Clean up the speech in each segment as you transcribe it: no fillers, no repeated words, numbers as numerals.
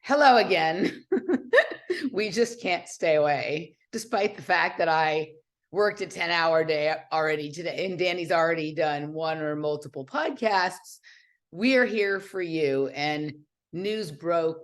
Hello again. We just can't stay away, despite the fact that I worked a 10-hour day already today, and Danny's already done one or multiple podcasts. We are here for you, and news broke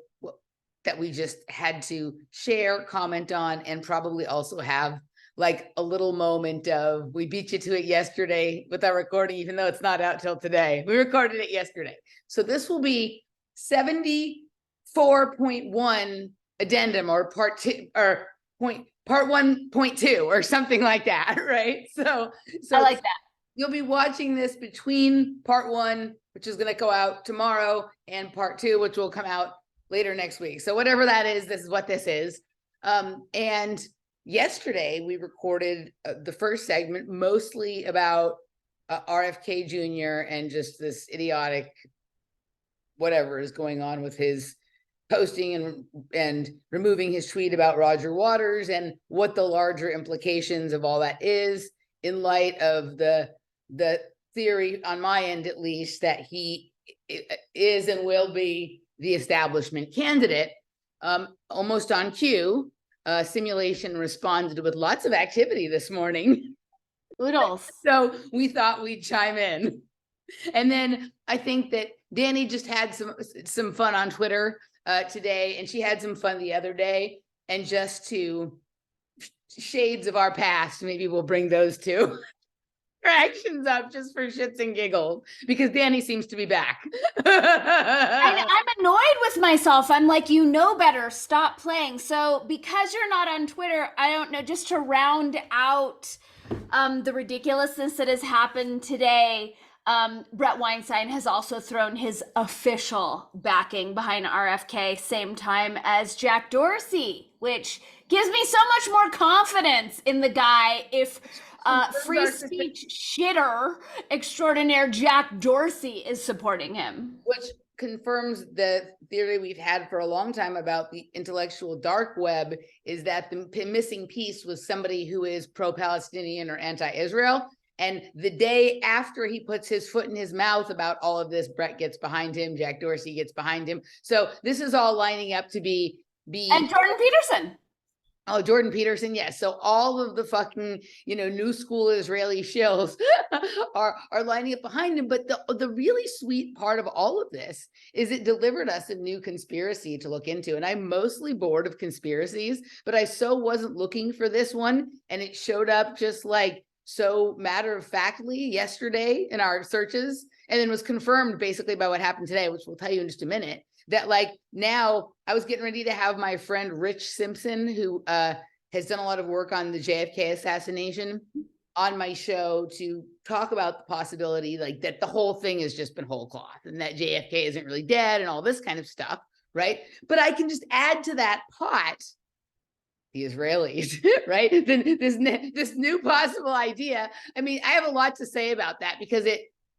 that we just had to share, comment on, and probably also have like a little moment of, we beat you to it yesterday with our recording, even though it's not out till today. We recorded it yesterday. So this will be 74.1 addendum, or part 1.2 or something like that, right? So I like that. You'll be watching this between part 1, which is going to go out tomorrow, and part 2, which will come out later next week. So whatever that is, this is what this is. And yesterday we recorded the first segment, mostly about RFK Jr. and just this idiotic whatever is going on with his posting and removing his tweet about Roger Waters, and what the larger implications of all that is, in light of the theory on my end, at least, that he is and will be the establishment candidate. Almost on cue, Simulation responded with lots of activity this morning. Oodles. So we thought we'd chime in. And then I think that Danny just had some fun on Twitter today, and she had some fun the other day. And just to shades of our past, maybe we'll bring those two reactions up just for shits and giggles, because Danny seems to be back. I'm annoyed with myself. I'm like, you know better, stop playing. So because you're not on Twitter, I don't know, just to round out the ridiculousness that has happened today, Bret Weinstein has also thrown his official backing behind RFK, same time as Jack Dorsey, which gives me so much more confidence in the guy if free speech shitter extraordinaire Jack Dorsey is supporting him. Which confirms the theory we've had for a long time about the intellectual dark web, is that the missing piece was somebody who is pro-Palestinian or anti-Israel. And the day after he puts his foot in his mouth about all of this, Bret gets behind him, Jack Dorsey gets behind him. So this is all lining up to be and Jordan Peterson. Oh, Jordan Peterson, yes. So all of the fucking, new school Israeli shills are lining up behind him. But the really sweet part of all of this is it delivered us a new conspiracy to look into. And I'm mostly bored of conspiracies, but I so wasn't looking for this one. And it showed up just like so matter-of-factly yesterday in our searches, and then was confirmed basically by what happened today, which we'll tell you in just a minute. That like now I was getting ready to have my friend Rich Simpson, who has done a lot of work on the JFK assassination, on my show to talk about the possibility like that the whole thing has just been whole cloth and that JFK isn't really dead and all this kind of stuff, right? But I can just add to that pot the Israelis, right? This new possible idea. I mean, I have a lot to say about that, because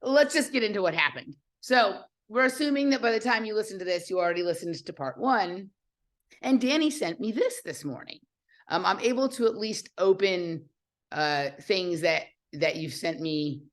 let's just get into what happened. So we're assuming that by the time you listen to this, you already listened to part 1. And Danny sent me this morning. I'm able to at least open things that you've sent me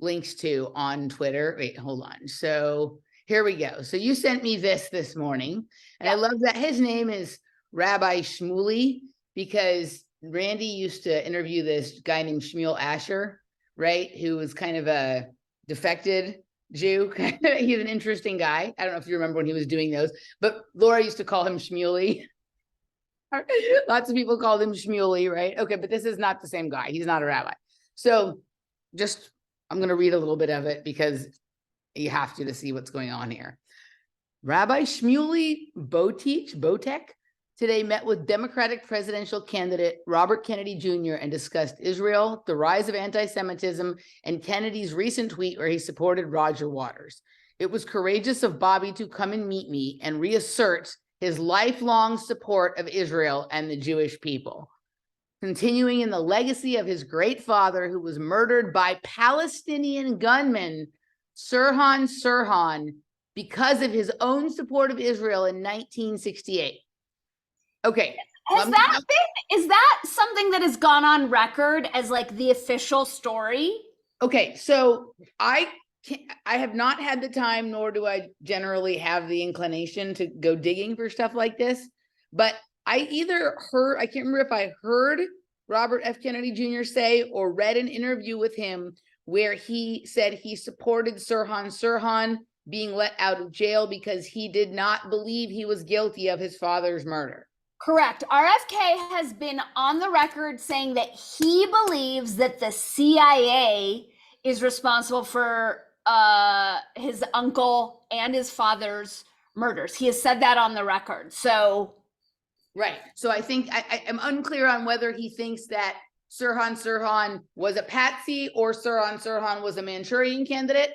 links to on Twitter. Wait, hold on. So here we go. So you sent me this morning. And I love that his name is Rabbi Shmuley, because Randy used to interview this guy named Shmuel Asher, right? Who was kind of a defected Jew. He's an interesting guy. I don't know if you remember when he was doing those, but Laura used to call him Shmuley. Lots of people called him Shmuley, right? Okay, but this is not the same guy. He's not a rabbi. So I'm going to read a little bit of it, because you have to see what's going on here. Rabbi Shmuley Botek today met with Democratic presidential candidate Robert Kennedy Jr. and discussed Israel, the rise of anti-Semitism, and Kennedy's recent tweet where he supported Roger Waters. It was courageous of Bobby to come and meet me and reassert his lifelong support of Israel and the Jewish people, continuing in the legacy of his great father, who was murdered by Palestinian gunmen Sirhan because of his own support of Israel in 1968. Okay. Is that something that has gone on record as like the official story? Okay, so I I have not had the time, nor do I generally have the inclination to go digging for stuff like this. But I either heard, I can't remember if I heard Robert F. Kennedy Jr. say or read an interview with him where he said he supported Sirhan being let out of jail because he did not believe he was guilty of his father's murder. Correct. RFK has been on the record saying that he believes that the CIA is responsible for his uncle and his father's murders. He has said that on the record. So, right. So I think I am unclear on whether he thinks that Sirhan was a patsy or Sirhan was a Manchurian candidate.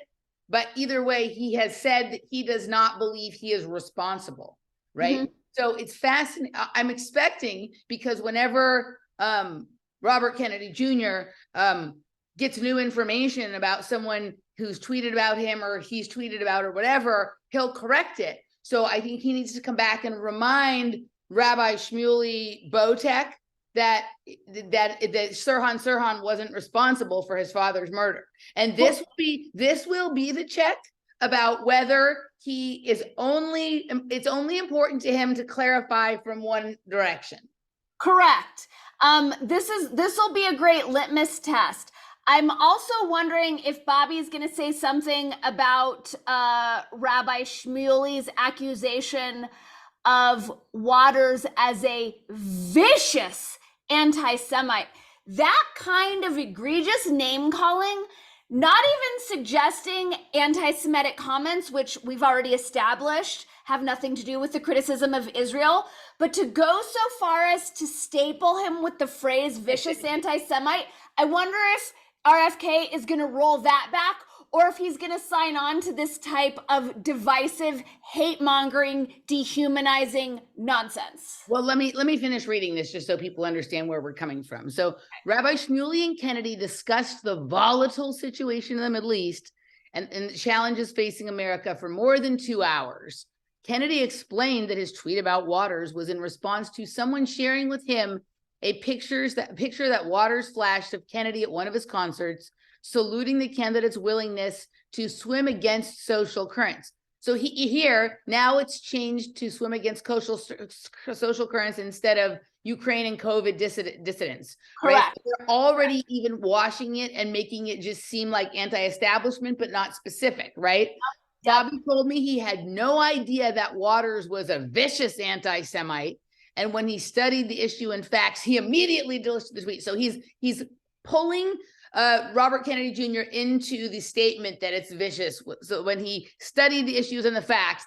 But either way, he has said that he does not believe he is responsible. Right. Mm-hmm. So it's fascinating. I'm expecting, because whenever Robert Kennedy Jr. Gets new information about someone who's tweeted about him or he's tweeted about or whatever, he'll correct it. So I think he needs to come back and remind Rabbi Shmuley Botek that Sirhan wasn't responsible for his father's murder. And this will be the check about whether it's only important to him to clarify from one direction. Correct. This will be a great litmus test. I'm also wondering if Bobby's going to say something about Rabbi Shmuley's accusation of Waters as a vicious anti-Semite. That kind of egregious name calling, not even suggesting anti-Semitic comments, which we've already established have nothing to do with the criticism of Israel, but to go so far as to staple him with the phrase vicious anti-Semite, I wonder if RFK is going to roll that back, or if he's going to sign on to this type of divisive, hate-mongering, dehumanizing nonsense. Well, let me finish reading this just so people understand where we're coming from. So Rabbi Shmuley and Kennedy discussed the volatile situation in the Middle East and the challenges facing America for more than 2 hours. Kennedy explained that his tweet about Waters was in response to someone sharing with him a picture that Waters flashed of Kennedy at one of his concerts, saluting the candidate's willingness to swim against social currents. So here, now it's changed to swim against social currents instead of Ukraine and COVID dissidents. Correct. Right? They're already even washing it and making it just seem like anti-establishment, but not specific, right? Bobby told me he had no idea that Waters was a vicious anti-Semite. And when he studied the issue in facts, he immediately deleted the tweet. So he's pulling Robert Kennedy Jr. into the statement that it's vicious. So when he studied the issues and the facts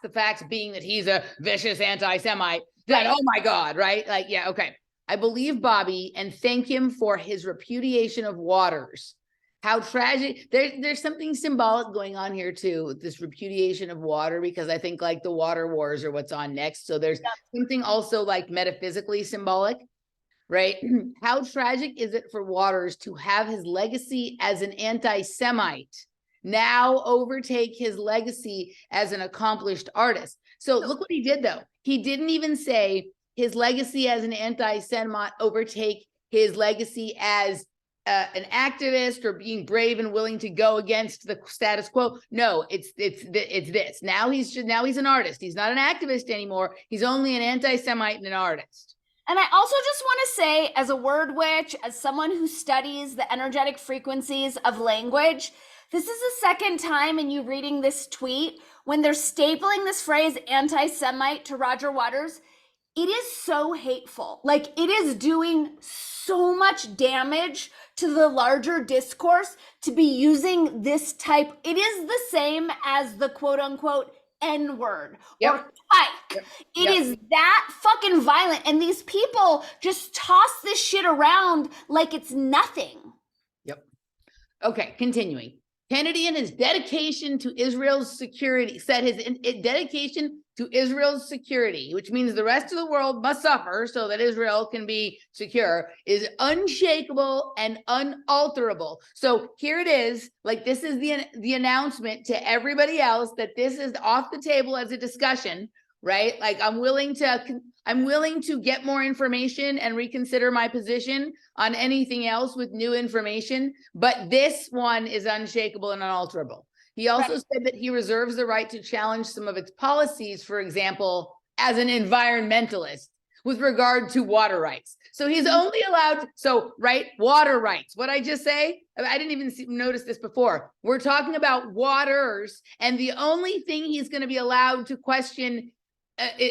being that he's a vicious anti-Semite, then, oh my God, right? Like, yeah, okay. I believe Bobby and thank him for his repudiation of Waters. How tragic. There's something symbolic going on here too, this repudiation of water, because I think like the water wars are what's on next. So there's something also like metaphysically symbolic, right? How tragic is it for Waters to have his legacy as an anti-Semite now overtake his legacy as an accomplished artist? So look what he did though. He didn't even say his legacy as an anti-Semite overtake his legacy as an activist or being brave and willing to go against the status quo. No, it's this. Now he's an artist. He's not an activist anymore. He's only an anti-Semite and an artist. And I also just want to say, as a word witch, as someone who studies the energetic frequencies of language, this is the second time in you reading this tweet when they're stapling this phrase anti-Semite to Roger Waters. It is so hateful. Like, it is doing so much damage to the larger discourse to be using this type. It is the same as the quote unquote N-word or tyke. It is that fucking violent. And these people just toss this shit around like it's nothing. Yep. Okay, continuing. Kennedy and his dedication to Israel's security said his dedication to Israel's security, which means the rest of the world must suffer so that Israel can be secure, is unshakable and unalterable. So here it is, like this is the announcement to everybody else that this is off the table as a discussion, right? Like I'm willing to get more information and reconsider my position on anything else with new information, but this one is unshakable and unalterable. He also said that he reserves the right to challenge some of its policies, for example, as an environmentalist with regard to water rights. So he's only allowed, water rights. What I just say? I didn't even notice this before. We're talking about waters, and the only thing he's going to be allowed to question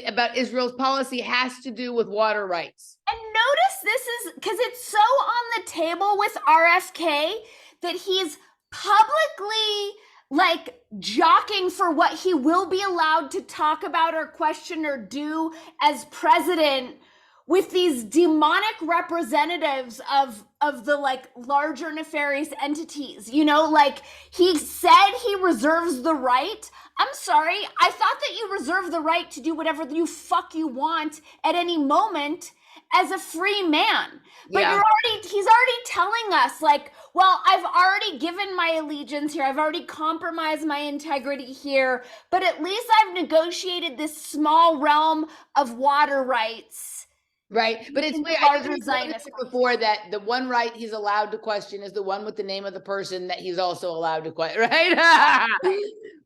about Israel's policy has to do with water rights. And notice this is, because it's so on the table with RFK that he's publicly like jockeying for what he will be allowed to talk about or question or do as president with these demonic representatives of the like larger nefarious entities. You know, like he said he reserves the right. I'm sorry, I thought that you reserve the right to do whatever you want at any moment as a free man. But he's already telling us like, well, I've already given my allegiance here. I've already compromised my integrity here, but at least I've negotiated this small realm of water rights. Right. But it's weird. I noticed before that the one right he's allowed to question is the one with the name of the person that he's also allowed to question, right?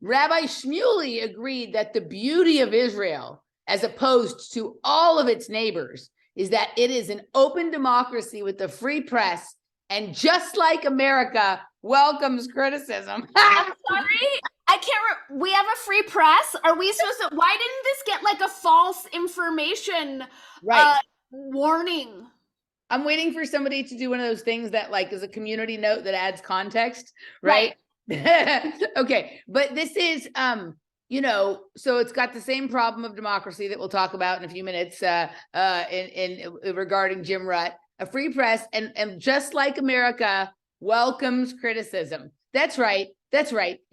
Rabbi Shmuley agreed that the beauty of Israel, as opposed to all of its neighbors, is that it is an open democracy with a free press, and just like America, welcomes criticism. I'm sorry, I can't. We have a free press. Are we supposed to? Why didn't this get like a false information warning? I'm waiting for somebody to do one of those things that like is a community note that adds context, right? Okay, but this is so it's got the same problem of democracy that we'll talk about in a few minutes in regarding Jim Rutt. A free press, and just like America, welcomes criticism. That's right.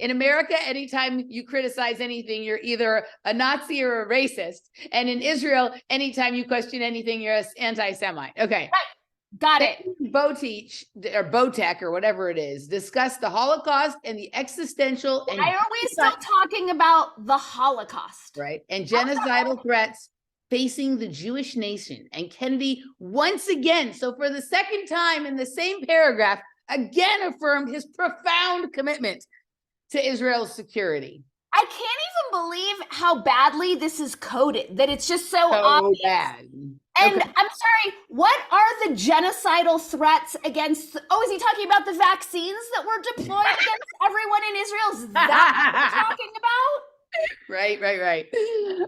In America, anytime you criticize anything, you're either a Nazi or a racist. And in Israel, anytime you question anything, you're an anti-Semite. Okay. Right. Got it. Botek or whatever it is, discuss the Holocaust and the existential. Why are we still talking about the Holocaust? Right. And genocidal threats facing the Jewish nation. And Kennedy once again, so for the second time in the same paragraph, again affirmed his profound commitment to Israel's security. I can't even believe how badly this is coded, that it's just so obvious. Bad. And okay. I'm sorry, what are the genocidal threats against? Oh, is he talking about the vaccines that were deployed against everyone in Israel? Is that what we're talking about? Right.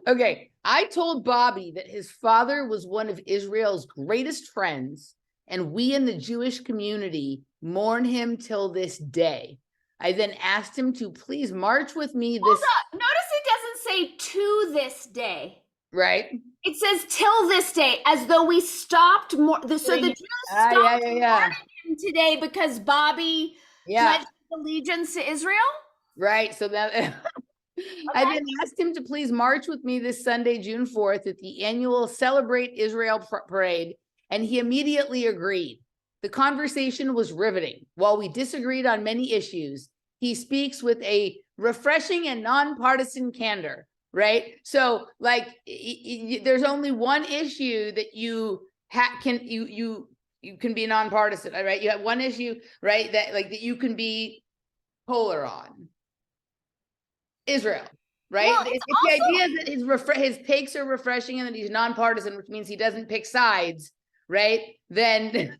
Okay, I told Bobby that his father was one of Israel's greatest friends, and we in the Jewish community mourn him till this day. I then asked him to please march with me Hold up. Notice it doesn't say to this day. Right. It says till this day, as though we stopped more. So the Jews stopped mourning him today because Bobby pledged allegiance to Israel? Right. So that... I then asked him to please march with me this Sunday, June 4th, at the annual Celebrate Israel parade, and he immediately agreed. The conversation was riveting. While we disagreed on many issues, he speaks with a refreshing and nonpartisan candor, right? So, like, there's only one issue that you can be nonpartisan, right? You have one issue, right, that you can be polar on. Israel, right? Well, it's the idea that his takes are refreshing and that he's nonpartisan, which means he doesn't pick sides, right? Then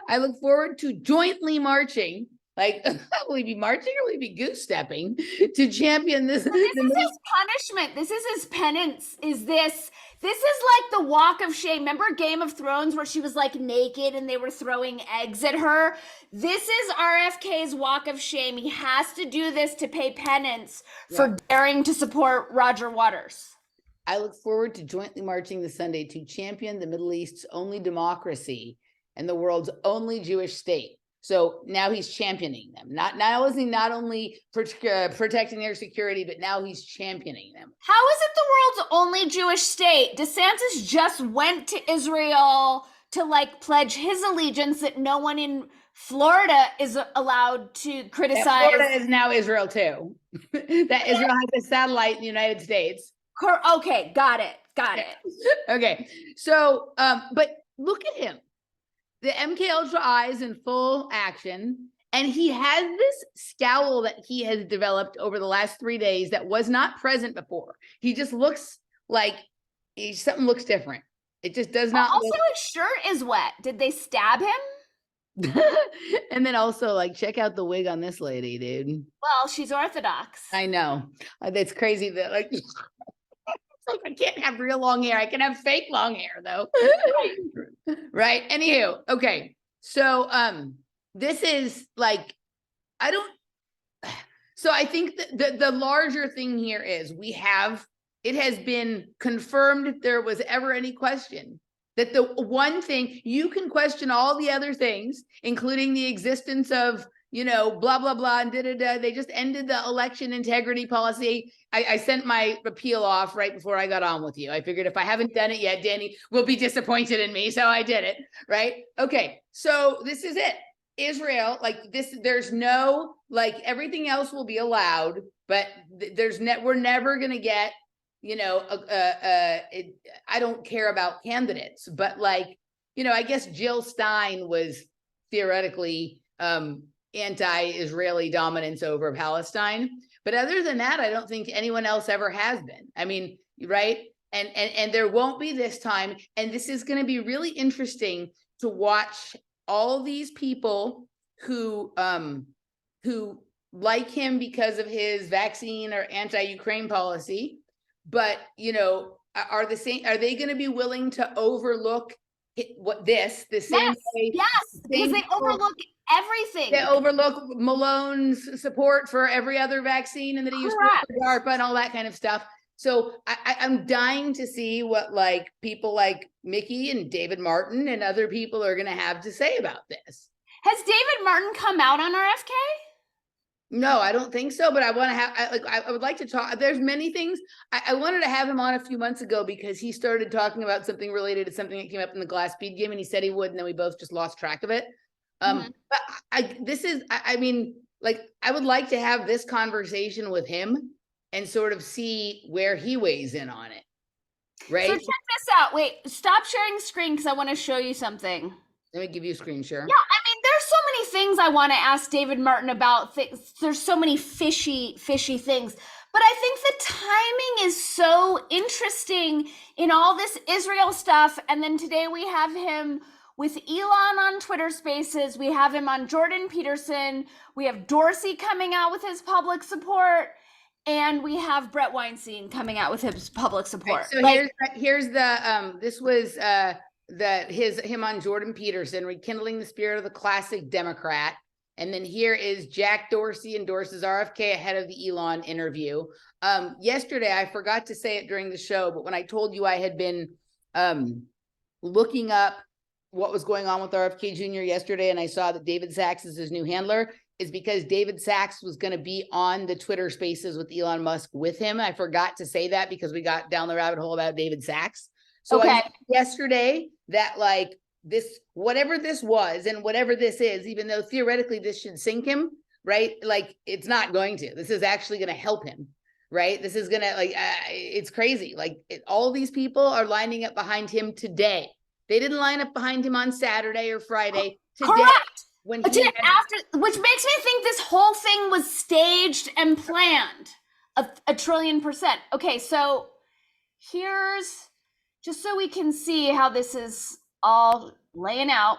I look forward to jointly marching. Like, will he be marching or will he be goose stepping to champion this? Well, this is his punishment. This is his penance. This is like the walk of shame. Remember Game of Thrones where she was like naked and they were throwing eggs at her? This is RFK's walk of shame. He has to do this to pay penance for daring to support Roger Waters. I look forward to jointly marching this Sunday to champion the Middle East's only democracy and the world's only Jewish state. So now he's championing them. Not only protecting their security, but now he's championing them. How is it the world's only Jewish state? DeSantis just went to Israel to like pledge his allegiance that no one in Florida is allowed to criticize. That Florida is now Israel too. That Israel has a satellite in the United States. Okay, got it. Okay, so but look at him. The MK Ultra eye is in full action, And he has this scowl that he has developed over the last 3 days that was not present before. He just looks like something looks different. It just does not Also, look. his shirt is wet. Did they stab him? And then also, like, check out the wig on this lady, dude. Well, she's Orthodox. I know. It's crazy that, like, I can't have real long hair. I can have fake long hair, though. Right. Anywho, okay. So this is like, so I think that the larger thing here is it has been confirmed if there was ever any question that the one thing you can question all the other things, including the existence of, blah, blah, blah, and da-da-da. They just ended the election integrity policy. I sent my appeal off right before I got on with you. I figured if I haven't done it yet, Danny will be disappointed in me. So I did it, right? Okay, so this is it. Israel, like this, there's no, like, everything else will be allowed, but we're never going to get, I don't care about candidates, but like, I guess Jill Stein was theoretically anti-Israeli dominance over Palestine. But other than that, I don't think anyone else ever has been. I mean, right? And there won't be this time. And this is going to be really interesting to watch all these people who like him because of his vaccine or anti-Ukraine policy. But, are they going to be willing to overlook the same way? Yes, because they overlook everything. They overlook Malone's support for every other vaccine and that he used for DARPA and all that kind of stuff. So I'm dying to see what, like, people like Mickey and David Martin and other people are going to have to say about this. Has David Martin come out on RFK? No, I don't think so, but I want to I would like to talk. There's many things. I wanted to have him on a few months ago because he started talking about something related to something that came up in the Glass Speed game, and he said he would, and then we both just lost track of it. But I mean, like, I would like to have this conversation with him and sort of see where he weighs in on it. Right. So check this out. Wait, stop sharing screen because I want to show you something. Let me give you a screen share. Yeah, I mean, there's so many things I want to ask David Martin about. There's so many fishy things. But I think the timing is so interesting in all this Israel stuff. And then today we have him with Elon on Twitter Spaces. We have him on Jordan Peterson. We have Dorsey coming out with his public support. And we have Bret Weinstein coming out with his public support. Right, so here's the this was him on Jordan Peterson, rekindling the spirit of the classic Democrat. And then here is Jack Dorsey endorses RFK ahead of the Elon interview. Yesterday, I forgot to say it during the show, but when I told you I had been looking up what was going on with RFK Jr. yesterday, and I saw that David Sachs is his new handler, is because David Sachs was going to be on the Twitter Spaces with Elon Musk with him. I forgot to say that because we got down the rabbit hole about David Sachs. So okay. Yesterday that, like, this, whatever this was and whatever this is, even though theoretically this should sink him, right? Like, it's not going to. This is actually going to help him, right? This is going to, like, it's crazy. Like, all these people are lining up behind him today. They didn't line up behind him on Saturday or Friday. Today, correct. When which makes me think this whole thing was staged and planned a trillion %. Okay, so here's, just so we can see how this is all laying out.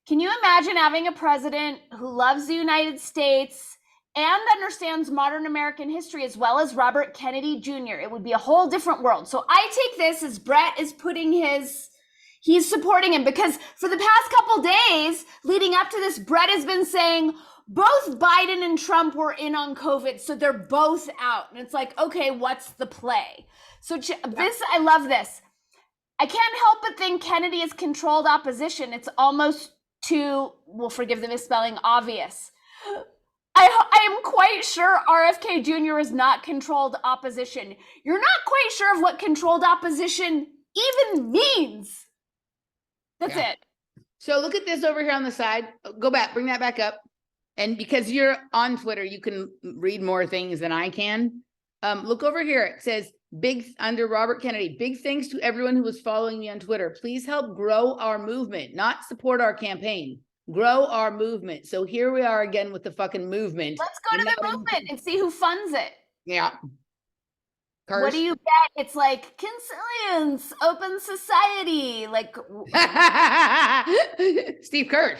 Can you imagine having a president who loves the United States and understands modern American history as well as Robert Kennedy Jr.? It would be a whole different world. So I take this as Bret is putting he's supporting him, because for the past couple days leading up to this, Bret has been saying both Biden and Trump were in on COVID, so they're both out. And it's like, okay, what's the play? So I love this. I can't help but think Kennedy is controlled opposition. It's almost too, well, forgive the misspelling, obvious. I am quite sure RFK Jr. is not controlled opposition. You're not quite sure of what controlled opposition even means. That's it. So look at this over here on the side. Go back, bring that back up. And because you're on Twitter, you can read more things than I can. Look over here. It says, under Robert Kennedy, big thanks to everyone who was following me on Twitter. Please help grow our movement, not support our campaign. grow our movement. So here we are again with the fucking movement. Let's go to the movement and see who funds it. Yeah. What do you get? It's like Consilience, Open Society, like Steve Kirsch.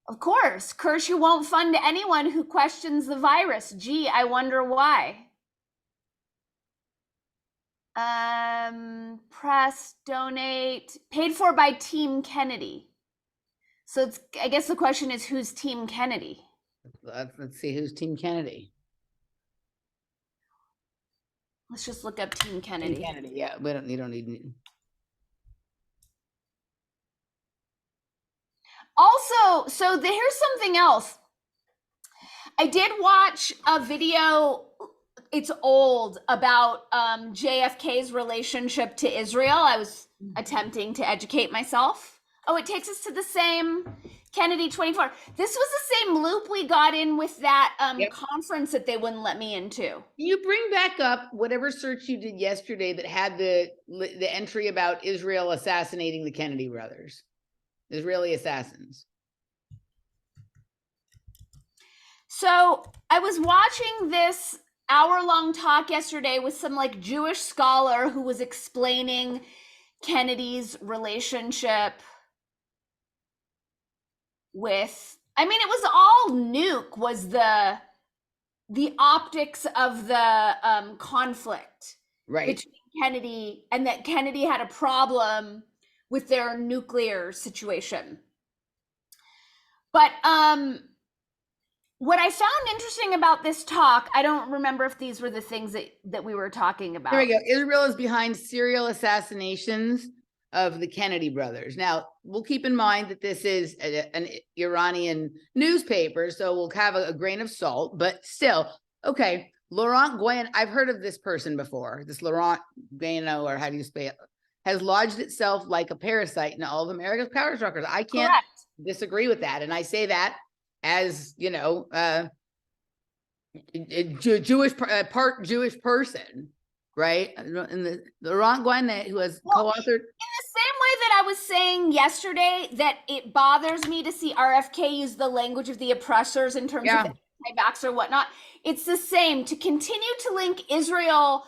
Of course, Kirsch, who won't fund anyone who questions the virus. Gee, I wonder why. Press, donate, paid for by Team Kennedy. So it's, I guess the question is, who's Team Kennedy? Let's see, who's Team Kennedy? Let's just look up Team Kennedy. Team Kennedy, yeah, you don't need. Also, so here's something else. I did watch a video, it's old, about JFK's relationship to Israel. I was attempting to educate myself. Oh, it takes us to the same Kennedy 24. This was the same loop we got in with that conference that they wouldn't let me into. Can you bring back up whatever search you did yesterday that had the entry about Israel assassinating the Kennedy brothers? Israeli assassins. So I was watching this hour-long talk yesterday with some like Jewish scholar who was explaining Kennedy's relationship with, I mean, it was all nuke was the optics of the conflict between Kennedy, and that Kennedy had a problem with their nuclear situation. But what I found interesting about this talk, I don't remember if these were the things that we were talking about. There we go. Israel is behind serial assassinations of the Kennedy brothers. Now, we'll keep in mind that this is an Iranian newspaper, so we'll have a grain of salt, but still, okay. Laurent Guyen, I've heard of this person before. This Laurent Guyen, or how do you spell it, has lodged itself like a parasite in all of America's power structures. I can't disagree with that. And I say that as, you know, a Jewish, part Jewish person, right? And the Laurent Guyen, who has co-authored. In the same way that I was saying yesterday that it bothers me to see RFK use the language of the oppressors in terms of anti-vax or whatnot, it's the same. To continue to link Israel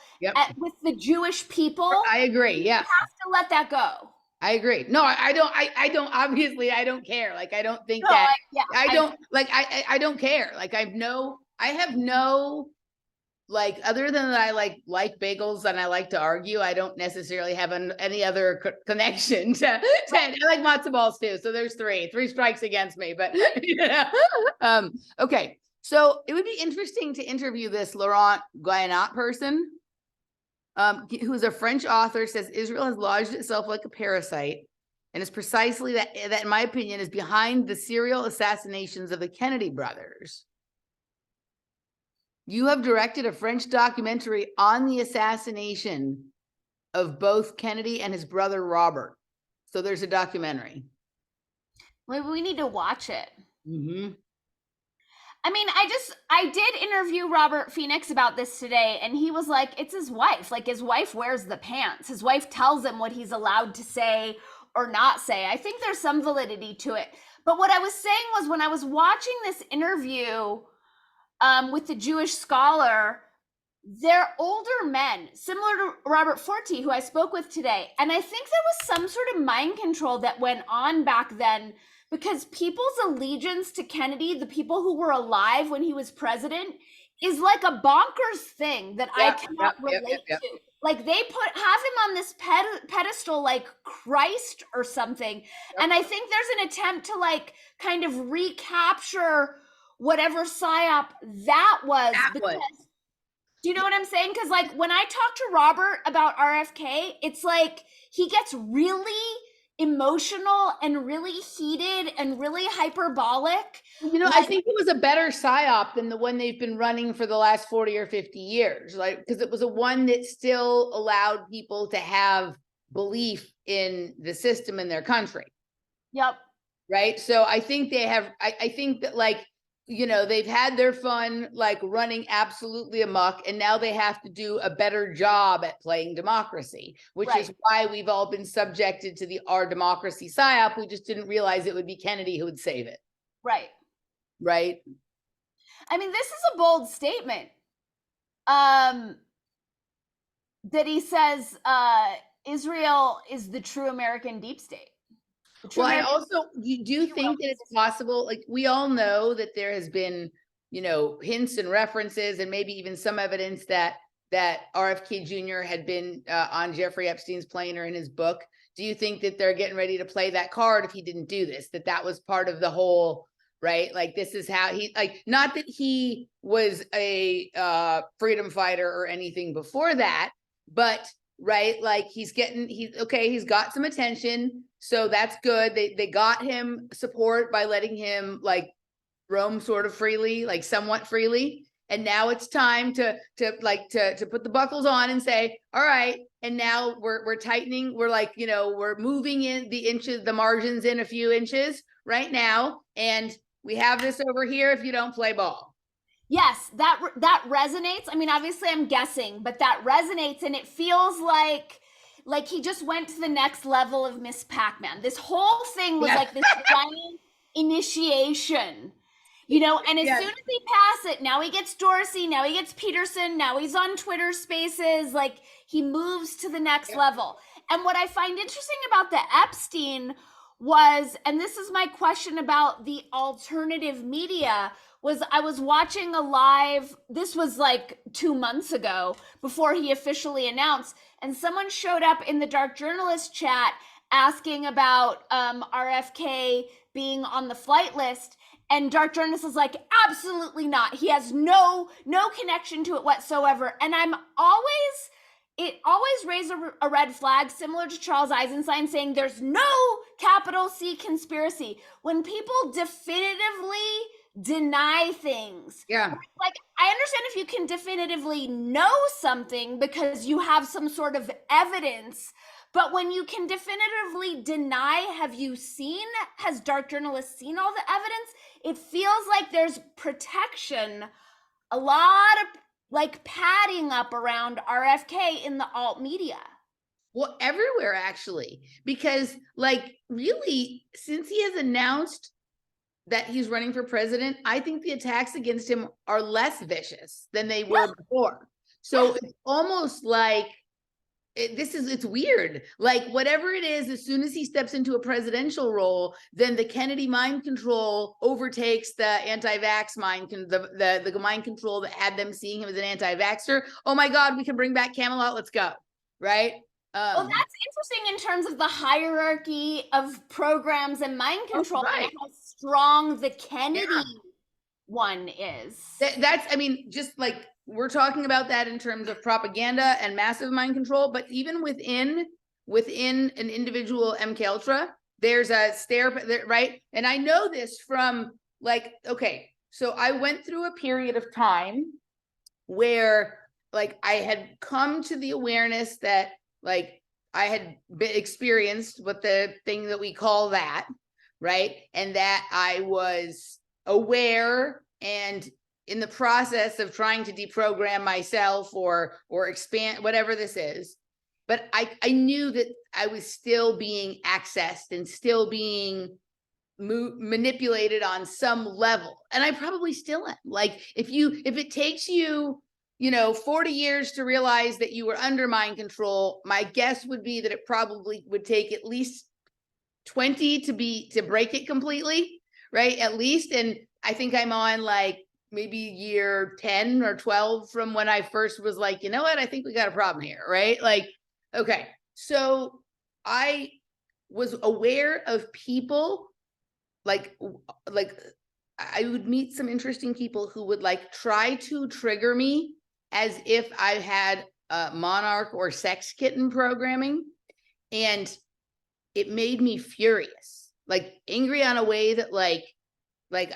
with the Jewish people. I agree. Yeah. You have to let that go. I agree. No, I don't, obviously I don't care. Like, I don't think that, I don't care. Like, I have no, like, other than that, I like bagels and I like to argue. I don't necessarily have any other connection to I like matzo balls too. So there's three strikes against me, but, you know, okay. So it would be interesting to interview this Laurent Guyen person, who's a French author, says Israel has lodged itself like a parasite, and it's precisely that, in my opinion, is behind the serial assassinations of the Kennedy brothers. You have directed a French documentary on the assassination of both Kennedy and his brother Robert. So there's a documentary. Well, we need to watch it. Mm-hmm. I mean, I did interview Robert Phoenix about this today, and he was like, it's his wife. Like, his wife wears the pants. His wife tells him what he's allowed to say or not say. I think there's some validity to it. But what I was saying was, when I was watching this interview with the Jewish scholar, they're older men, similar to Robert Forty, who I spoke with today. And I think there was some sort of mind control that went on back then, because people's allegiance to Kennedy, the people who were alive when he was president, is like a bonkers thing that I cannot relate to. Like, they have him on this pedestal like Christ or something. And I think there's an attempt to like kind of recapture whatever psyop that was. Do you know what I'm saying? Because like, when I talk to Robert about RFK, it's like he gets really emotional and really heated and really hyperbolic. You know, I think it was a better psyop than the one they've been running for the last 40 or 50 years, like, because it was a one that still allowed people to have belief in the system in their country. Yep. Right. So I think they have, I think that, like, you know, they've had their fun, like running absolutely amok, and now they have to do a better job at playing democracy, which is why we've all been subjected to the our democracy psyop. We just didn't realize it would be Kennedy who would save it. Right. Right. I mean, this is a bold statement. That he says Israel is the true American deep state. Well, I also, you do think that it's possible, like we all know that there has been, you know, hints and references and maybe even some evidence that RFK Jr. had been on Jeffrey Epstein's plane or in his book. Do you think that they're getting ready to play that card if he didn't do this, that was part of the whole, right? Like, this is how he, like, not that he was a freedom fighter or anything before that, but right, like he's got some attention, so that's good. They got him support by letting him like roam sort of freely, like somewhat freely, and now it's time to put the buckles on and say, all right, and now we're tightening, we're like, you know, we're moving in the margins in a few inches right now, and we have this over here if you don't play ball. Yes, that resonates. I mean, obviously I'm guessing, but that resonates, and it feels like he just went to the next level of Miss Pac-Man. This whole thing was like this giant initiation, you know, and as soon as he passed it, now he gets Dorsey, now he gets Peterson, now he's on Twitter Spaces, like he moves to the next level. And what I find interesting about the Epstein was, and this is my question about the alternative media, was I was watching a live, this was like 2 months ago before he officially announced, and someone showed up in the Dark Journalist chat asking about RFK being on the flight list, and Dark Journalist was like, absolutely not. He has no connection to it whatsoever. And it always raised a red flag, similar to Charles Eisenstein saying there's no capital C conspiracy. When people definitively deny things. Yeah. Like, I understand if you can definitively know something because you have some sort of evidence, but when you can definitively deny, has Dark Journalist seen all the evidence? It feels like there's protection, a lot of like padding up around RFK in the alt media. Well, everywhere actually, because like really, since he has announced that he's running for president, I think the attacks against him are less vicious than they were before. So it's almost like it's weird. Like whatever it is, as soon as he steps into a presidential role, then the Kennedy mind control overtakes the anti-vax the mind control that had them seeing him as an anti-vaxxer. Oh my God, we can bring back Camelot. Let's go. Right. Well, that's interesting in terms of the hierarchy of programs and mind control and how strong the Kennedy one is. That's, I mean, just like we're talking about that in terms of propaganda and massive mind control, but even within an individual MK Ultra, there's a right? And I know this from like, okay, so I went through a period of time where like I had come to the awareness that like I had experienced what the thing that we call that, right? And that I was aware and in the process of trying to deprogram myself or expand whatever this is. But I knew that I was still being accessed and still being manipulated on some level. And I probably still am. Like if it takes you, 40 years to realize that you were under mind control, my guess would be that it probably would take at least 20 to break it completely, right? At least. And I think I'm on like maybe year 10 or 12 from when I first was like, you know what, I think we got a problem here, right? Like, okay. So I was aware of people like I would meet some interesting people who would like try to trigger me as if I had monarch or sex kitten programming. And it made me furious, like angry on a way that like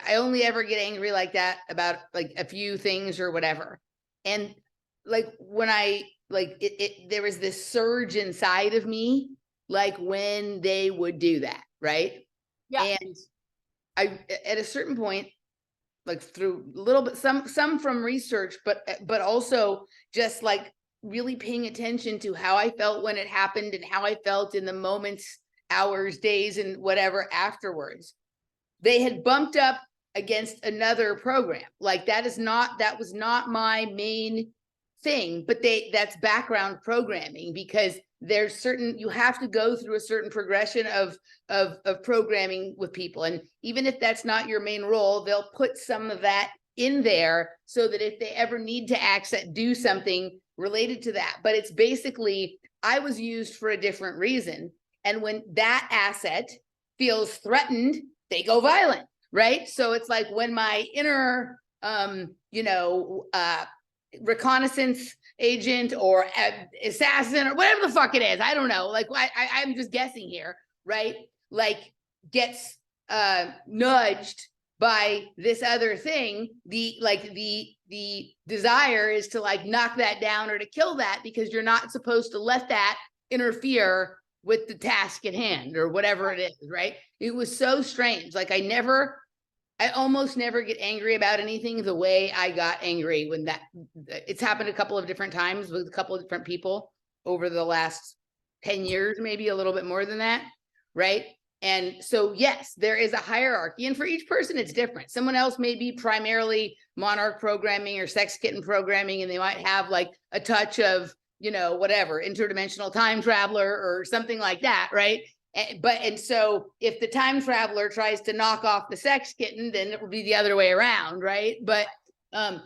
I only ever get angry like that about like a few things or whatever. And like when I like there was this surge inside of me, like when they would do that, right? Yeah. And I at a certain point, like through a little bit, some from research, but also just like really paying attention to how I felt when it happened and how I felt in the moments, hours, days, and whatever afterwards. They had bumped up against another program. Like that was not my main thing, but that's background programming, because there's certain, you have to go through a certain progression of programming with people. And even if that's not your main role, they'll put some of that in there so that if they ever need to do something related to that. But it's basically, I was used for a different reason. And when that asset feels threatened, they go violent, right? So it's like when my inner, reconnaissance agent or assassin or whatever the fuck it is, I don't know, like I'm just guessing here, right? Like gets nudged by this other thing, the desire is to like knock that down or to kill that, because you're not supposed to let that interfere with the task at hand or whatever it is, right? It was so strange. Like I almost never get angry about anything the way I got angry when it's happened a couple of different times with a couple of different people over the last 10 years, maybe a little bit more than that, right? And so, yes, there is a hierarchy, and for each person, it's different. Someone else may be primarily monarch programming or sex kitten programming, and they might have like a touch of, whatever, interdimensional time traveler or something like that, right? And so if the time traveler tries to knock off the sex kitten, then it will be the other way around, right? But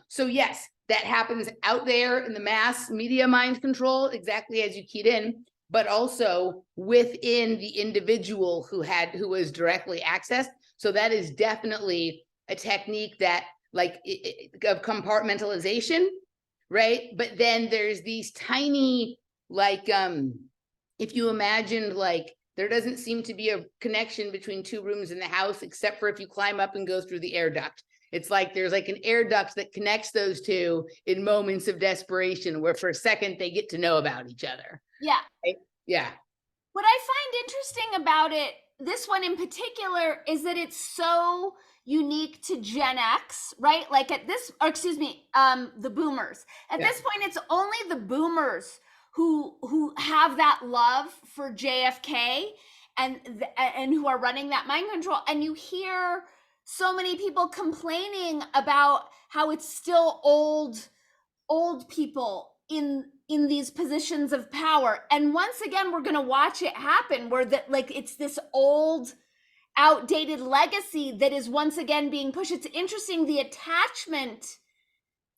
so yes, that happens out there in the mass media mind control, exactly as you keyed in, but also within the individual who was directly accessed. So that is definitely a technique that of compartmentalization, right? But then there's these tiny, if you imagined there doesn't seem to be a connection between two rooms in the house, except for if you climb up and go through the air duct. It's like there's like an air duct that connects those two in moments of desperation, where for a second they get to know about each other. Yeah. Right? Yeah. What I find interesting about it, this one in particular, is that it's so unique to Gen X, right? Like the boomers. At this point, it's only the boomers who have that love for JFK and who are running that mind control. And you hear so many people complaining about how it's still old people in these positions of power. And once again, we're going to watch it happen, where it's this old, outdated legacy that is once again being pushed. It's interesting, the attachment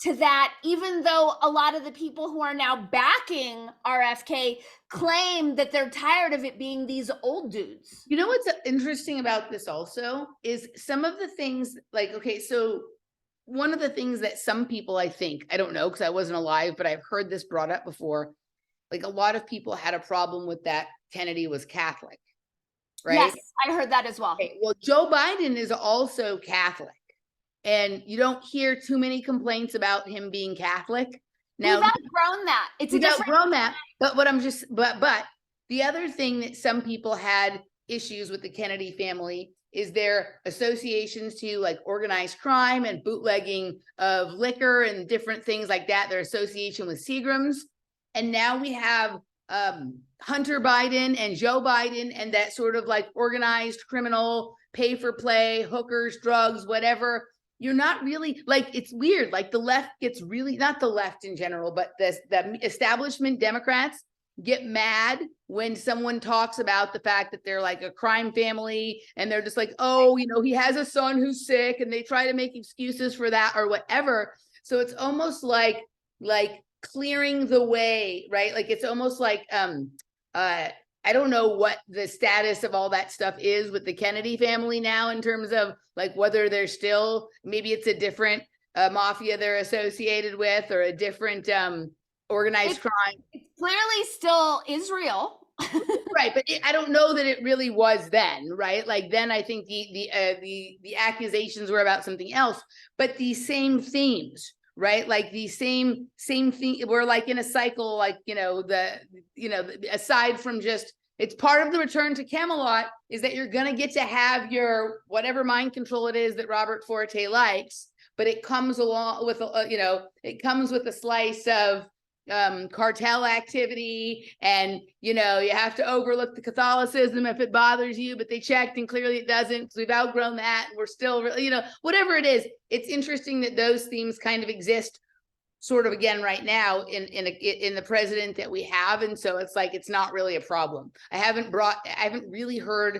to that, even though a lot of the people who are now backing RFK claim that they're tired of it being these old dudes. You know what's interesting about this also is some of the things so one of the things that some people, I think, I don't know because I wasn't alive, but I've heard this brought up before, like a lot of people had a problem with that Kennedy was Catholic, right? Yes, I heard that as well. Okay, well, Joe Biden is also Catholic. And you don't hear too many complaints about him being Catholic. Now, we've outgrown that. But the other thing that some people had issues with the Kennedy family is their associations to like organized crime and bootlegging of liquor and different things like that, their association with Seagrams. And now we have Hunter Biden and Joe Biden and that sort of like organized criminal pay for play, hookers, drugs, whatever. You're not really it's weird. Like the left gets really, not the left in general, but the establishment Democrats get mad when someone talks about the fact that they're like a crime family and they're just like, oh, he has a son who's sick, and they try to make excuses for that or whatever. So it's almost like clearing the way, right? Like it's almost like I don't know what the status of all that stuff is with the Kennedy family now in terms of like whether they're still, maybe it's a different mafia they're associated with or a different organized crime. It's clearly still Israel. Right, but I don't know that it really was then, right? Like then I think the accusations were about something else, but these same themes, right? Like the same thing. We're like in a cycle, like, aside from just, it's part of the return to Camelot is that you're going to get to have your whatever mind control it is that Robert Forte likes, but it comes along with, it comes with a slice of cartel activity, and you have to overlook the Catholicism if it bothers you, but they checked and clearly it doesn't, because we've outgrown that and we're still really, whatever it is. It's interesting that those themes kind of exist sort of again right now in the president that we have, and so it's like it's not really a problem. I haven't really heard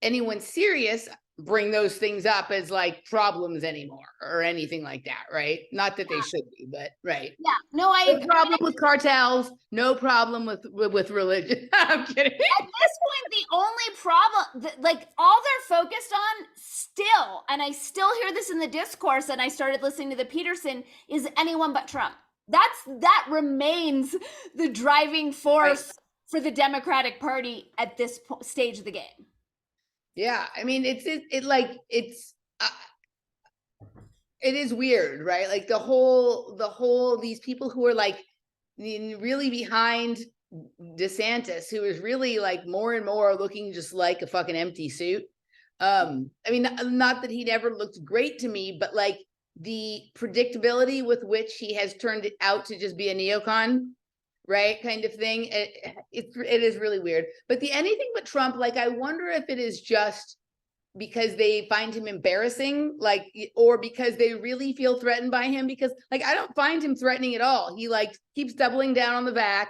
anyone serious bring those things up as like problems anymore or anything like that, right? Not that they should be, but right. Yeah, no, no problem with cartels, no problem with religion. I'm kidding. At this point, the only problem, like all they're focused on still, and I still hear this in the discourse, and I started listening to the Peterson, is anyone but Trump. That remains the driving force for the Democratic Party at this stage of the game. Yeah, I mean, it is weird, right? Like the whole these people who are like really behind DeSantis, who is really like more and more looking just like a fucking empty suit. I mean, not that he never looked great to me, but like the predictability with which he has turned it out to just be a neocon, right, kind of thing. It is really weird. But the anything but Trump, like I wonder if it is just because they find him embarrassing, like, or because they really feel threatened by him, because like I don't find him threatening at all. He like keeps doubling down on the vax.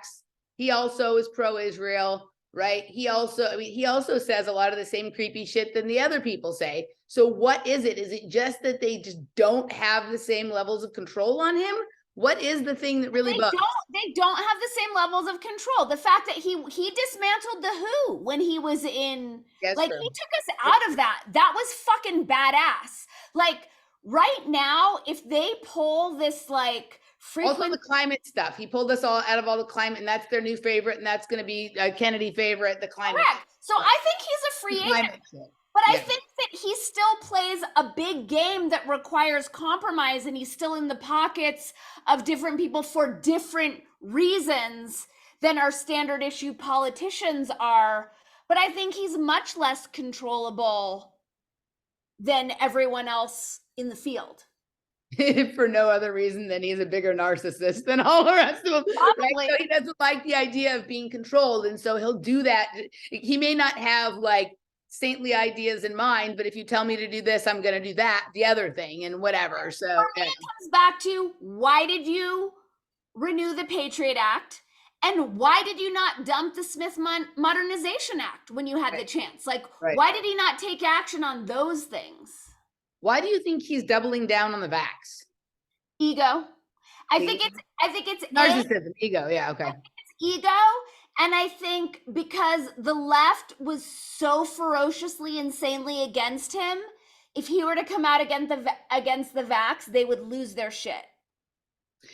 He also is pro-Israel, right? He also says a lot of the same creepy shit than the other people say. So what is it? Is it just that they just don't have the same levels of control on him? What is the thing that really bugs? They don't have the same levels of control. The fact that he dismantled the WHO when he was in, he took us out of that. That was fucking badass. Like right now, if they pull this like also the climate stuff, he pulled us all out of all the climate, and that's their new favorite, and that's going to be a Kennedy favorite, the climate. Correct. So I think he's a free agent. But I think that he still plays a big game that requires compromise, and he's still in the pockets of different people for different reasons than our standard issue politicians are. But I think he's much less controllable than everyone else in the field. For no other reason than he's a bigger narcissist than all the rest of them. Right? So he doesn't like the idea of being controlled, and so he'll do that. He may not have like saintly ideas in mind, but if you tell me to do this, I'm going to do that, the other thing, and whatever. So it comes back to, why did you renew the Patriot Act, and why did you not dump the Smith Modernization Act when you had the chance? Like, why did he not take action on those things? Why do you think he's doubling down on the vax? Ego. I think it's narcissism, ego. Yeah, okay. It's ego. And I think because the left was so ferociously, insanely against him, if he were to come out against the vax, they would lose their shit.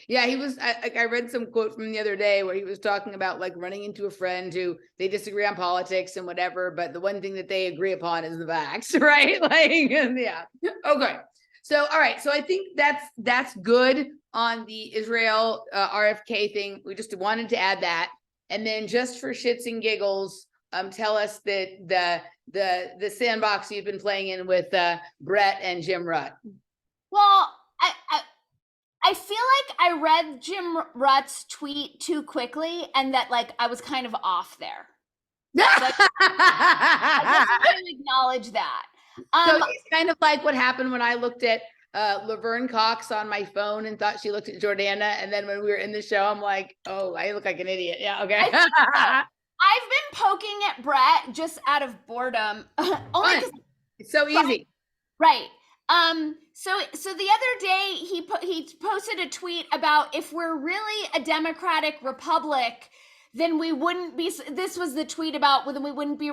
Yeah, he was. I read some quote from the other day where he was talking about like running into a friend who they disagree on politics and whatever, but the one thing that they agree upon is the vax, right? Like, yeah. Okay. So, all right. So I think that's good on the Israel RFK thing. We just wanted to add that. And then just for shits and giggles, tell us that the sandbox you've been playing in with Bret and Jim Rutt. Well, I feel like I read Jim Rutt's tweet too quickly, and that like I was kind of off there. Like, I just want to acknowledge that. So it's kind of like what happened when I looked at Laverne Cox on my phone and thought she looked at Jordana, and then when we were in the show, I'm like, oh, I look like an idiot. Yeah, okay. I've been poking at Bret just out of boredom. Only because it's so easy. Right. So the other day he posted a tweet about, if we're really a democratic republic, then we wouldn't be, this was the tweet about whether we wouldn't be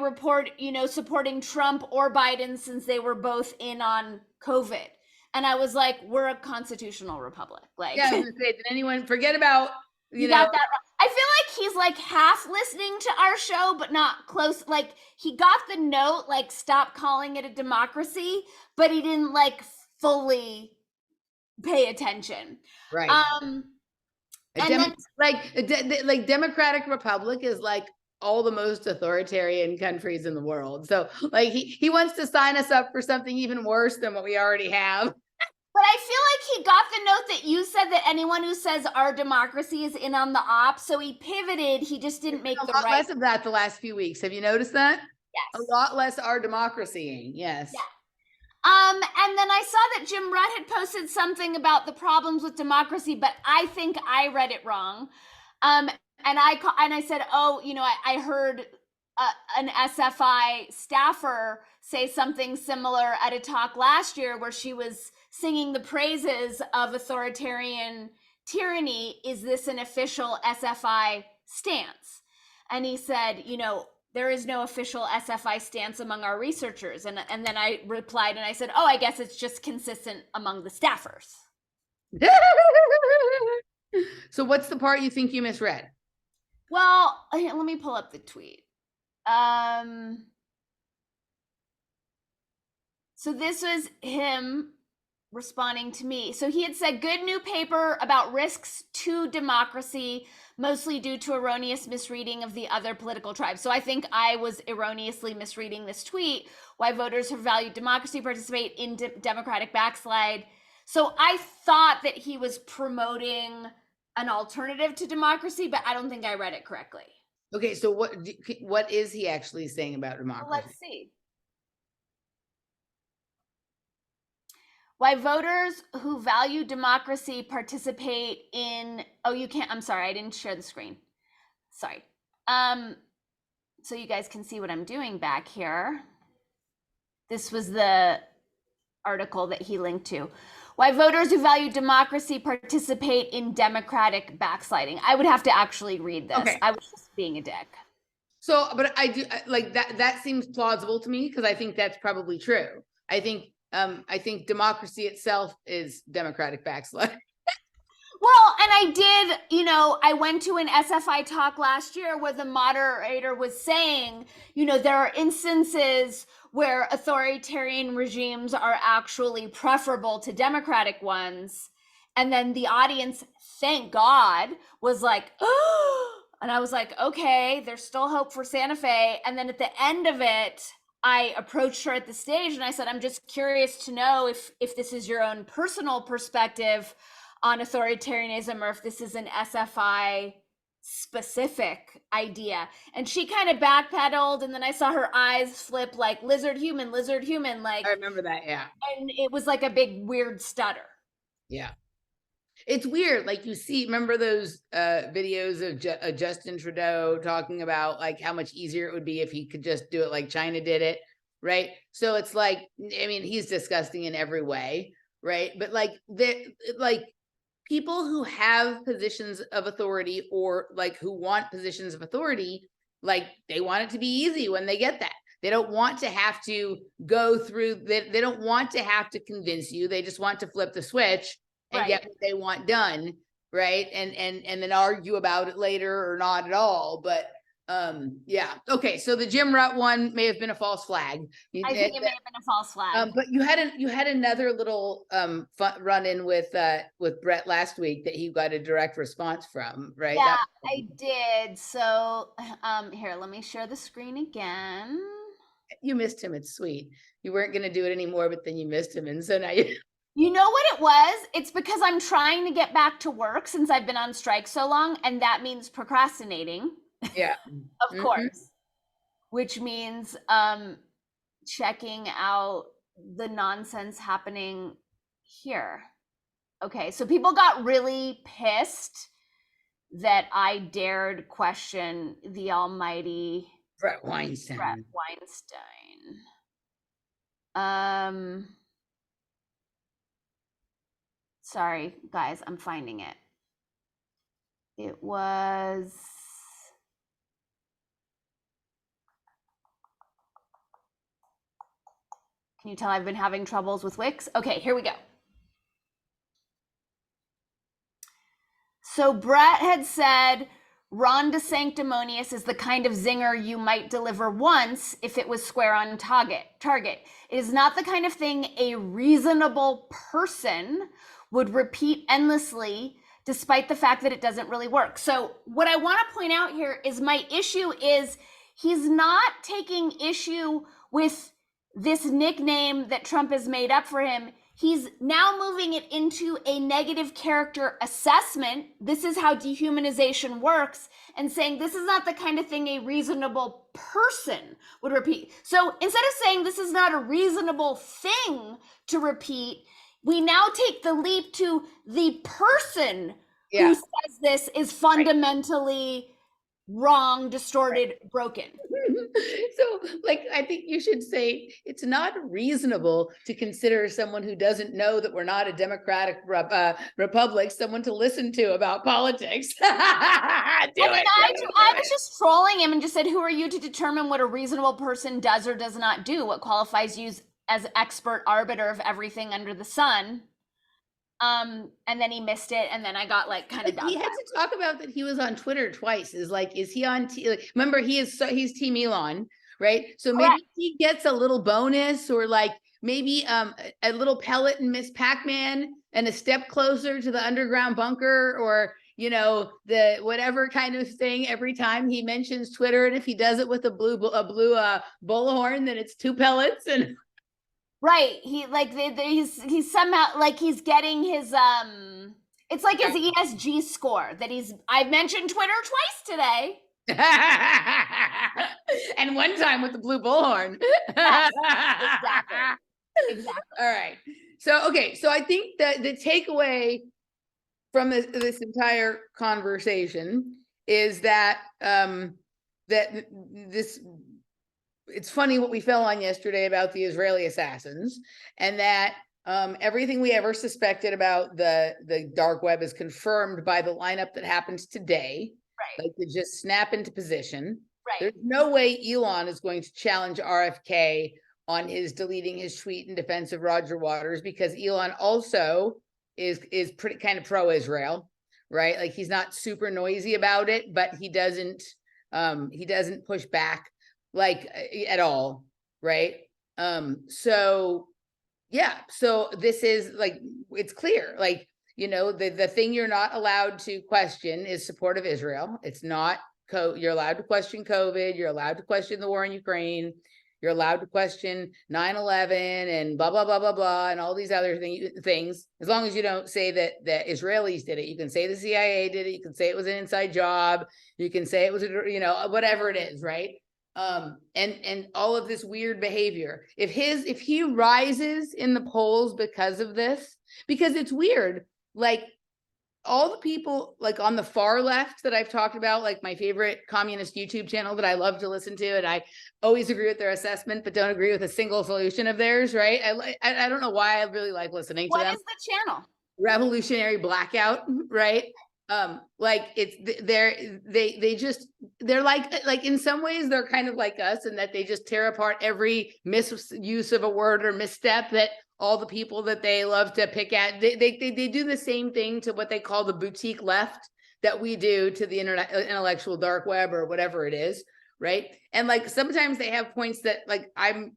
supporting Trump or Biden, since they were both in on COVID. And I was like, we're a constitutional republic. Like, yeah, I was gonna say, did anyone forget about, you got that wrong. I feel like he's like half listening to our show, but not close. Like, he got the note, like, stop calling it a democracy, but he didn't like fully pay attention. Right. Like Democratic Republic is like all the most authoritarian countries in the world. So like he wants to sign us up for something even worse than what we already have. But I feel like he got the note that you said that anyone who says our democracy is in on the op. So he pivoted. He just didn't make the right. Less of that the last few weeks. Have you noticed that? Yes. A lot less our democracy. Yes. Yeah. And then I saw that Jim Rutt had posted something about the problems with democracy, but I think I read it wrong. And I said, oh, I heard an SFI staffer say something similar at a talk last year where she was singing the praises of authoritarian tyranny. Is this an official SFI stance? And he said, there is no official SFI stance among our researchers. And then I replied and I said, oh, I guess it's just consistent among the staffers. So what's the part you think you misread? Well, let me pull up the tweet. So this was him responding to me. So he had said, good new paper about risks to democracy, mostly due to erroneous misreading of the other political tribes. So I think I was erroneously misreading this tweet, why voters who value democracy participate in democratic backslide. So I thought that he was promoting an alternative to democracy, but I don't think I read it correctly. Okay, so what is he actually saying about democracy? Well, let's see. Why voters who value democracy participate in, I'm sorry, I didn't share the screen. Sorry. So you guys can see what I'm doing back here. This was the article that he linked to. Why voters who value democracy participate in democratic backsliding. I would have to actually read this. Okay. I was just being a dick. So, but I do like that seems plausible to me because I think that's probably true. I think democracy itself is democratic backslide. Well, and I did, I went to an SFI talk last year where the moderator was saying, there are instances where authoritarian regimes are actually preferable to democratic ones. And then the audience, thank God, was like, oh, and I was like, okay, there's still hope for Santa Fe. And then at the end of it, I approached her at the stage and I said, I'm just curious to know if this is your own personal perspective on authoritarianism or if this is an SFI specific idea. And she kind of backpedaled and then I saw her eyes flip like lizard human, like I remember that, yeah. And it was like a big weird stutter. Yeah. It's weird, like you see, remember those videos of Justin Trudeau talking about like how much easier it would be if he could just do it like China did it, right? So it's like, I mean, he's disgusting in every way, right? But like people who have positions of authority or like who want positions of authority, like they want it to be easy when they get that. They don't want to have to go through, they don't want to have to convince you. They just want to flip the switch and get what they want done, right? And then argue about it later or not at all. But yeah, okay. So the Jim Rutt one may have been a false flag. I think it may have been a false flag. But you had another little run-in with Bret last week that he got a direct response from, right? Yeah, I did. So here, let me share the screen again. You missed him. It's sweet. You weren't going to do it anymore, but then you missed him, and so now you. You know what it was? It's because I'm trying to get back to work since I've been on strike so long, and that means procrastinating. Yeah. Of course. Which means checking out the nonsense happening here. Okay, so people got really pissed that I dared question the almighty Bret Weinstein. Sorry, guys, I'm finding it. It was... Can you tell I've been having troubles with Wix? Okay, here we go. So Bret had said, Ron DeSanctimonious is the kind of zinger you might deliver once if it was square on target. It is not the kind of thing a reasonable person would repeat endlessly, despite the fact that it doesn't really work. So what I want to point out here is my issue is he's not taking issue with this nickname that Trump has made up for him. he's now moving it into a negative character assessment. This is how dehumanization works, and saying this is not the kind of thing a reasonable person would repeat. So instead of saying this is not a reasonable thing to repeat, we now take the leap to the person who says this is fundamentally wrong, distorted, broken. So, like, I think you should say it's not reasonable to consider someone who doesn't know that we're not a democratic republic someone to listen to about politics. I was just trolling him and just said, who are you to determine what a reasonable person does or does not do? What qualifies you as expert arbiter of everything under the sun? And then he missed it, and then I got like kind of. He had to talk about that he was on Twitter twice. Is like, is he on? Remember, he's Team Elon, right? So maybe he gets a little bonus, or like maybe a little pellet in Miss Pac-Man, and a step closer to the underground bunker, or the whatever kind of thing every time he mentions Twitter. And if he does it with a blue bullhorn, then it's 2 pellets and. Right. He's somehow like he's getting his it's like his ESG score that I've mentioned Twitter twice today. And one time with the blue bullhorn. Yes, exactly. All right. So I think that the takeaway from this entire conversation is that it's funny what we fell on yesterday about the Israeli assassins, and that everything we ever suspected about the dark web is confirmed by the lineup that happens today. Right. Like, they just snap into position. Right. There's no way Elon is going to challenge RFK on his deleting his tweet in defense of Roger Waters, because Elon also is pretty kind of pro-Israel, right? Like, he's not super noisy about it, but he doesn't push back like at all, right? So this is like, it's clear, like, the thing you're not allowed to question is support of Israel. It's not you're allowed to question COVID, you're allowed to question the war in Ukraine, you're allowed to question 9/11 and blah blah blah blah blah and all these other things, as long as you don't say that the Israelis did it. You can say the CIA did it, you can say it was an inside job, you can say it was whatever it is, right? And all of this weird behavior. If he rises in the polls because of this, because it's weird, like all the people like on the far left that I've talked about, like my favorite communist YouTube channel that I love to listen to, and I always agree with their assessment, but don't agree with a single solution of theirs, right? I don't know why I really like listening to them. What is the channel? Revolutionary Blackout, right? Like they're like in some ways they're kind of like us, in that they just tear apart every misuse of a word or misstep that all the people that they love to pick at. They do the same thing to what they call the boutique left that we do to the intellectual dark web or whatever it is, right? And like sometimes they have points that I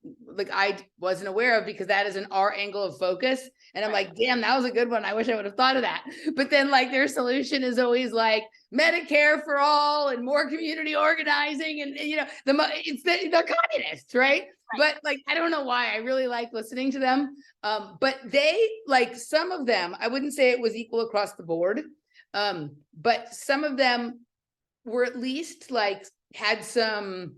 wasn't aware of, because that isn't our angle of focus. And I'm like, damn, that was a good one. I wish I would have thought of that. But then like their solution is always like Medicare for all and more community organizing. And they're communists, right? But like, I don't know why I really like listening to them. But they, like, some of them, I wouldn't say it was equal across the board. But some of them were at least like had some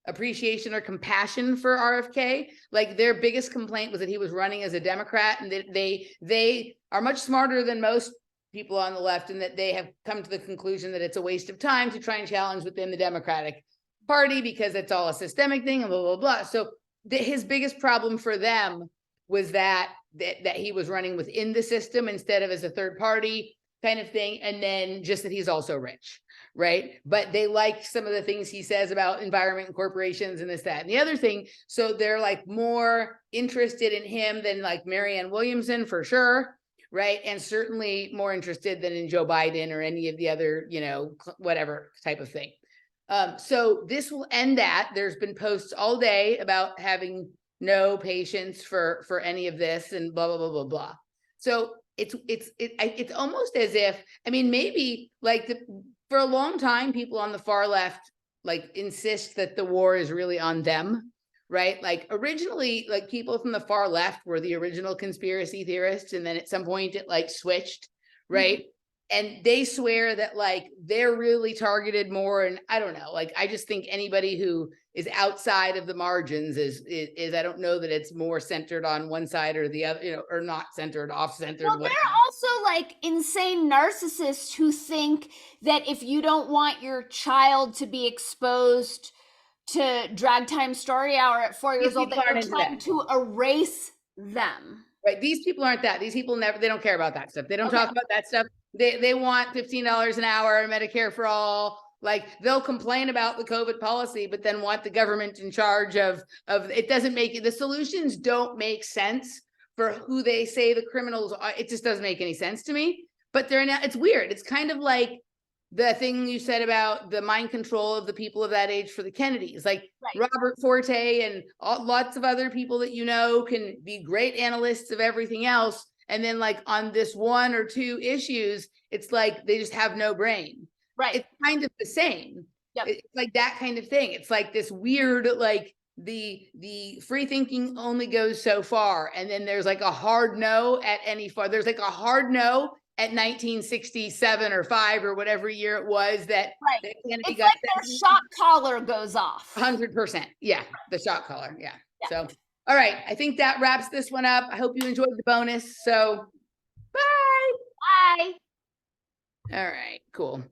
appreciation or compassion for RFK. Like their biggest complaint was that he was running as a Democrat, and that they are much smarter than most people on the left, and that they have come to the conclusion that it's a waste of time to try and challenge within the Democratic Party because it's all a systemic thing and blah, blah, blah. So his biggest problem for them was that he was running within the system instead of as a third party kind of thing. And then just that he's also rich, right? But they like some of the things he says about environment and corporations and this, that, and the other thing. So they're like more interested in him than like Marianne Williamson for sure, right? And certainly more interested than in Joe Biden or any of the other, whatever type of thing. So this will end that. There's been posts all day about having no patience for any of this and blah, blah, blah, blah, blah. So it's almost as if, I mean, maybe like for a long time, people on the far left, like insist that the war is really on them, right? Like originally, like people from the far left were the original conspiracy theorists. And then at some point it like switched, right? Mm-hmm. And they swear that like they're really targeted more. And I don't know, like, I just think anybody who is outside of the margins is I don't know that it's more centered on one side or the other, you know, or not centered, off centered. Well, they're also like insane narcissists who think that if you don't want your child to be exposed to Drag Time Story Hour at 4 years old, that you're trying to erase them. Right. These people aren't that. These people never, they don't care about that stuff. They don't talk about that stuff. They want $15 an hour, Medicare for all. Like they'll complain about the COVID policy, but then want the government in charge of it. Doesn't make it, the solutions don't make sense for who they say the criminals are. It just doesn't make any sense to me, but they're not, it's weird. It's kind of like the thing you said about the mind control of the people of that age for the Kennedys, like Robert Forte and lots of other people that, you know, can be great analysts of everything else. And then like on this one or two issues, it's like, they just have no brain. Right. It's kind of the same. Yep. It's like that kind of thing. It's like this weird, like the free thinking only goes so far. And then there's like a hard no at any far. There's like a hard no at 1967 or 5 or whatever year it was that it's like their shot collar goes off. 100%. Yeah, the shot collar. Yeah. So, all right. I think that wraps this one up. I hope you enjoyed the bonus. So, bye. Bye. All right, cool.